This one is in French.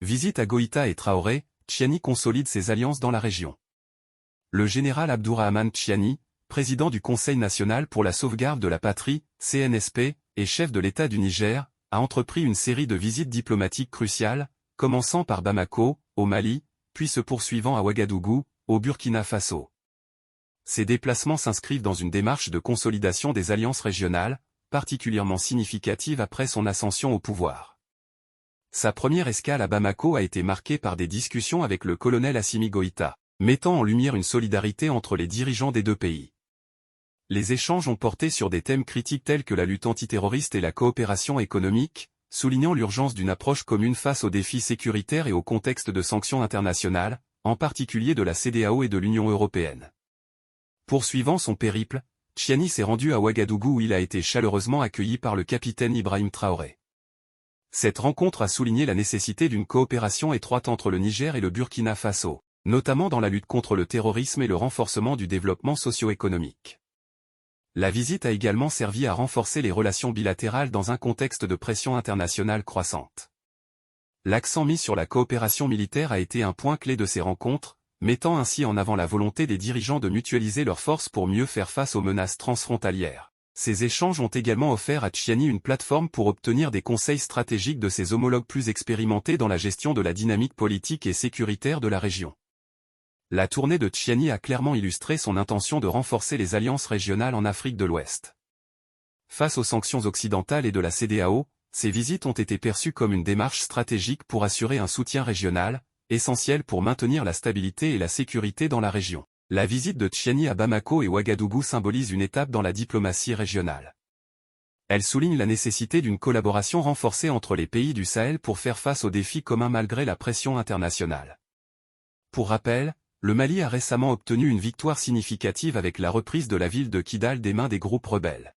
Visite à Goïta et Traoré, Tchiani consolide ses alliances dans la région. Le général Abdourahmane Tchiani, président du Conseil national pour la sauvegarde de la patrie, CNSP, et chef de l'État du Niger, a entrepris une série de visites diplomatiques cruciales, commençant par Bamako, au Mali, puis se poursuivant à Ouagadougou, au Burkina Faso. Ces déplacements s'inscrivent dans une démarche de consolidation des alliances régionales, particulièrement significative après son ascension au pouvoir. Sa première escale à Bamako a été marquée par des discussions avec le colonel Assimi Goïta, mettant en lumière une solidarité entre les dirigeants des deux pays. Les échanges ont porté sur des thèmes critiques tels que la lutte antiterroriste et la coopération économique, soulignant l'urgence d'une approche commune face aux défis sécuritaires et au contexte de sanctions internationales, en particulier de la CEDEAO et de l'Union européenne. Poursuivant son périple, Tchiani s'est rendu à Ouagadougou où il a été chaleureusement accueilli par le capitaine Ibrahim Traoré. Cette rencontre a souligné la nécessité d'une coopération étroite entre le Niger et le Burkina Faso, notamment dans la lutte contre le terrorisme et le renforcement du développement socio-économique. La visite a également servi à renforcer les relations bilatérales dans un contexte de pression internationale croissante. L'accent mis sur la coopération militaire a été un point clé de ces rencontres, mettant ainsi en avant la volonté des dirigeants de mutualiser leurs forces pour mieux faire face aux menaces transfrontalières. Ces échanges ont également offert à Tchiani une plateforme pour obtenir des conseils stratégiques de ses homologues plus expérimentés dans la gestion de la dynamique politique et sécuritaire de la région. La tournée de Tchiani a clairement illustré son intention de renforcer les alliances régionales en Afrique de l'Ouest. Face aux sanctions occidentales et de la CEDEAO, ces visites ont été perçues comme une démarche stratégique pour assurer un soutien régional, essentiel pour maintenir la stabilité et la sécurité dans la région. La visite de Tchiani à Bamako et Ouagadougou symbolise une étape dans la diplomatie régionale. Elle souligne la nécessité d'une collaboration renforcée entre les pays du Sahel pour faire face aux défis communs malgré la pression internationale. Pour rappel, le Mali a récemment obtenu une victoire significative avec la reprise de la ville de Kidal des mains des groupes rebelles.